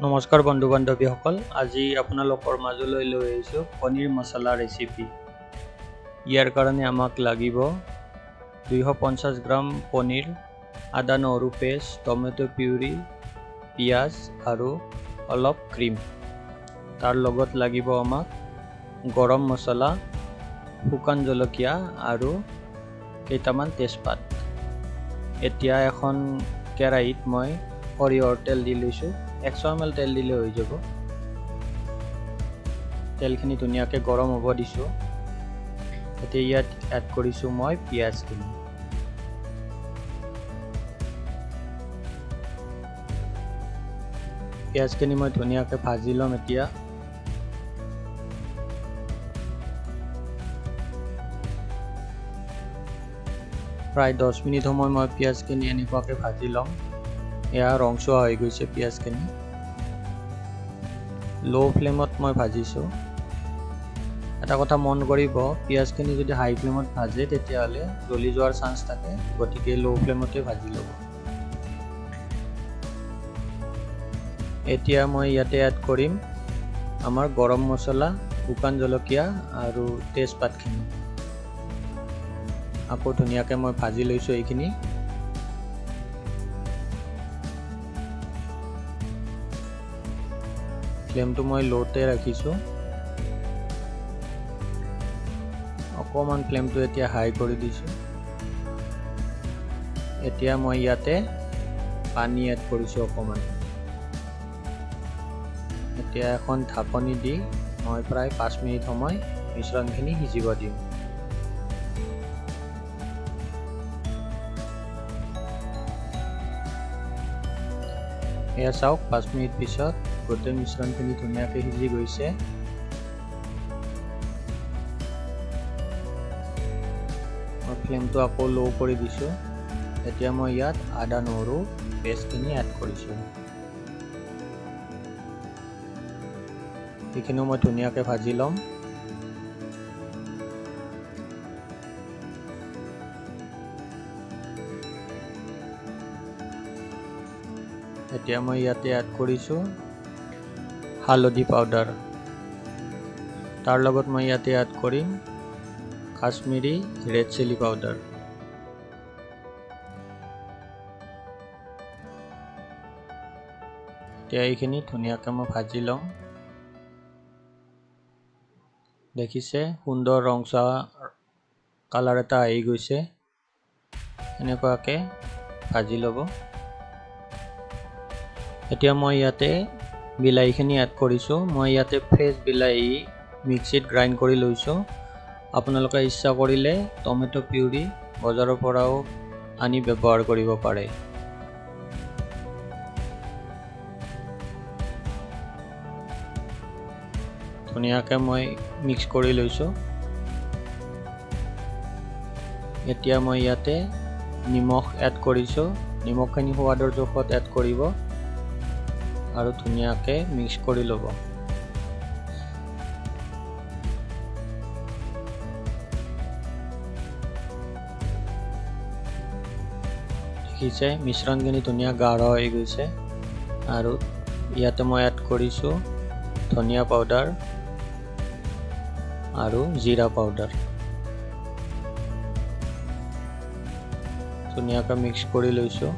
নমস্কাৰ বন্ধু বান্ধৱীসকল, আজি আপোনালোকৰ মাজলৈ লৈ আহিছোঁ পনীৰ মছলা ৰেচিপি। ইয়াৰ কাৰণে আমাক লাগিব 250 গ্ৰাম পনীৰ, আদা নহৰু পেষ্ট, টমেটো পিউৰি, পিঁয়াজ আৰু অলপ ক্ৰীম। তাৰ লগত লাগিব আমাক গৰম মছলা, শুকান জলকীয়া আৰু কেইটামান তেজপাত। এতিয়া এখন কেৰাহীত মই সৰিয়হৰ তেল দি লৈছোঁ। 100 ml তেল দিলে হৈ যাব। তেলখিনি ধুনীয়াকৈ গৰম হ'ব দিছোঁ। এতিয়া ইয়াত এড কৰিছোঁ মই পিঁয়াজখিনি। পিঁয়াজখিনি মই ধুনীয়াকৈ ভাজি ল'ম। এতিয়া প্ৰায় 10 মিনিট সময় মই পিঁয়াজখিনি এনেকুৱাকৈ ভাজি ল'ম। এয়া ৰংচোৱা হৈ গৈছে পিঁয়াজখিনি। লো ফ্লেমত মই ভাজিছোঁ। এটা কথা মন কৰিব, পিঁয়াজখিনি যদি হাই ফ্লেমত ভাজে তেতিয়াহ'লে জ্বলি যোৱাৰ চান্স থাকে, গতিকে লো ফ্লেমতে ভাজি ল'ব। এতিয়া মই ইয়াতে এড কৰিম আমাৰ গৰম মছলা, শুকান জলকীয়া আৰু তেজপাতখিনি। আকৌ ধুনীয়াকৈ মই ভাজি লৈছোঁ এইখিনি। ফ্লেমটো মই ল'তে ৰাখিছোঁ। অকণমান ফ্লেমটো এতিয়া হাই কৰি দিছোঁ। এতিয়া মই ইয়াতে পানী এড কৰিছোঁ অকণমান। এতিয়া এখন ঢাকনি দি মই প্ৰায় 5 মিনিট সময় মিশ্ৰণখিনি সিজিব দিম। এয়া চাওক, 5 মিনিট পিছত গোটেই মিশ্ৰণখিনি ধুনীয়াকৈ সিজি গৈছে। মই ফ্লেমটো আকৌ লো কৰি দিছোঁ। এতিয়া মই ইয়াত আদা নহৰু পেষ্টখিনি এড কৰিছোঁ। এইখিনিও মই ধুনীয়াকৈ ভাজি ল'ম। এতিয়া মই ইয়াতে এড কৰিছোঁ হালধি পাউডাৰ। তাৰ লগত মই ইয়াতে এড কৰিম কাশ্মীৰী ৰেড চিলি পাউডাৰ। এতিয়া এইখিনি ধুনীয়াকৈ মই ভাজি ল'ম। দেখিছে, সুন্দৰ ৰংচোৱা কালাৰ এটা আহি গৈছে। এনেকুৱাকৈ ভাজি ল'ব। এতিয়া মই ইয়াতে বিলাহীখিনি এড কৰিছোঁ। মই ইয়াতে ফ্ৰেছ বিলাহী মিক্সিত গ্ৰাইণ্ড কৰি লৈছোঁ। আপোনালোকে ইচ্ছা কৰিলে টমেটো পিউৰি বজাৰৰ পৰাও আনি ব্যৱহাৰ কৰিব পাৰে। ধুনীয়াকৈ মই মিক্স কৰি লৈছোঁ। এতিয়া মই ইয়াতে নিমখ এড কৰিছোঁ। নিমখখিনি সোৱাদৰ জোখত এড কৰিব আৰু ধুনীয়াকৈ মিক্স কৰি ল'ব। দেখিছে, মিশ্ৰণখিনি ধুনীয়া গাঢ় হৈ গৈছে। আৰু ইয়াতে মই এড কৰিছোঁ ধনিয়া পাউডাৰ আৰু জিৰা পাউডাৰ। ধুনীয়াকৈ মিক্স কৰি লৈছোঁ।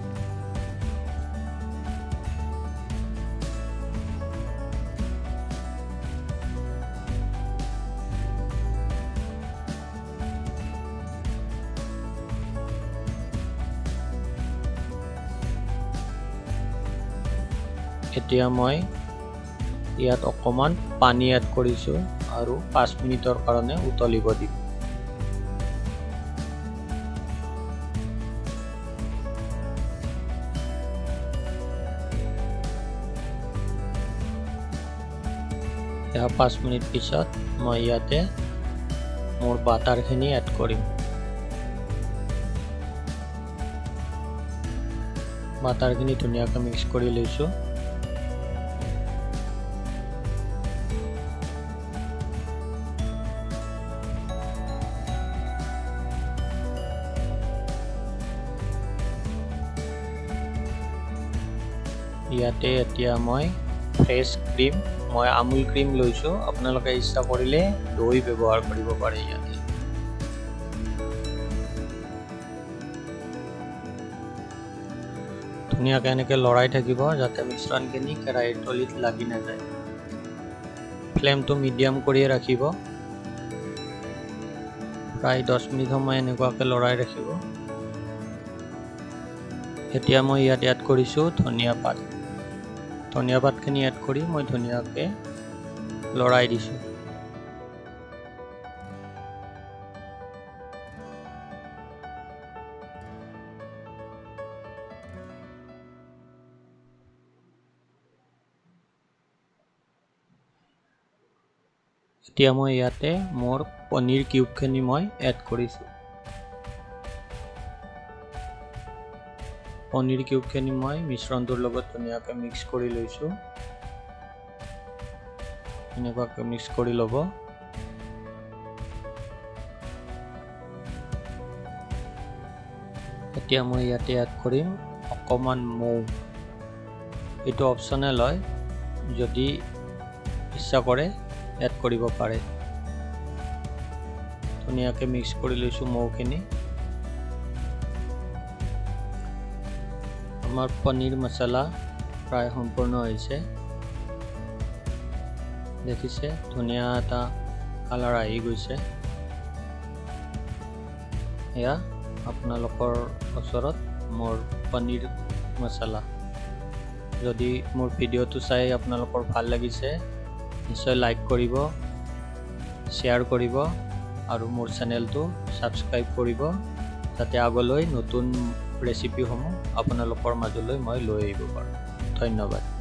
এতিয়া মই ইয়াত অকণমান পানী এড কৰিছোঁ আৰু 5 মিনিটৰ কাৰণে উতলিব দিম। এতিয়া 5 মিনিট পিছত মই ইয়াতে মোৰ বাটাৰখিনি এড কৰিম। বাটাৰখিনি ধুনীয়াকৈ মিক্স কৰি লৈছোঁ। ইয়াতে এতিয়া মই ফ্ৰেছ ক্ৰীম, মই আমুল ক্ৰীম লৈছোঁ। আপোনালোকে ইচ্ছা কৰিলে দৈ ব্যৱহাৰ কৰিব পাৰে ইয়াতে। ধুনীয়াকৈ এনেকৈ লৰাই থাকিব যাতে মিশ্ৰণখিনি কেৰাহীৰ তলিত লাগি নাযায়। ফ্লেমটো মিডিয়াম কৰিয়ে ৰাখিব। প্ৰায় 10 মিনিট সময় এনেকুৱাকৈ লৰাই ৰাখিব। এতিয়া মই ইয়াত এড কৰিছোঁ ধনিয়া পাত। ধনিয়া পাতখিনি এড কৰি মই ধুনীয়াকৈ লৰাই দিছোঁ। এতিয়া মই ইয়াতে মোৰ পনীৰ কিউবখিনি মই এড কৰিছোঁ। পনীৰ কিউবখিনি মই মিশ্ৰণটোৰ লগত ধুনীয়াকৈ মিক্স কৰি লৈছোঁ। এনেকুৱাকৈ মিক্স কৰি ল'ব। এতিয়া মই ইয়াতে এড কৰিম অকণমান মৌ। এইটো অপশ্যনেল হয়, যদি ইচ্ছা কৰে এড কৰিব পাৰে। ধুনীয়াকৈ মিক্স কৰি লৈছোঁ মৌখিনি। আমাৰ পনীৰ মছলা প্ৰায় সম্পূৰ্ণ হৈছে। দেখিছে ধুনীয়া এটা কালাৰ আহি গৈছে। এয়া আপোনালোকৰ ওচৰত মোৰ পনীৰ মছলা। যদি মোৰ ভিডিঅ'টো চাই আপোনালোকৰ ভাল লাগিছে নিশ্চয় লাইক কৰিব, শ্বেয়াৰ কৰিব আৰু মোৰ চেনেলটো ছাবস্ক্ৰাইব কৰিব, যাতে আগলৈ নতুন ৰেচিপিসমূহ আপোনালোকৰ মাজলৈ মই লৈ আহিব পাৰোঁ। ধন্যবাদ।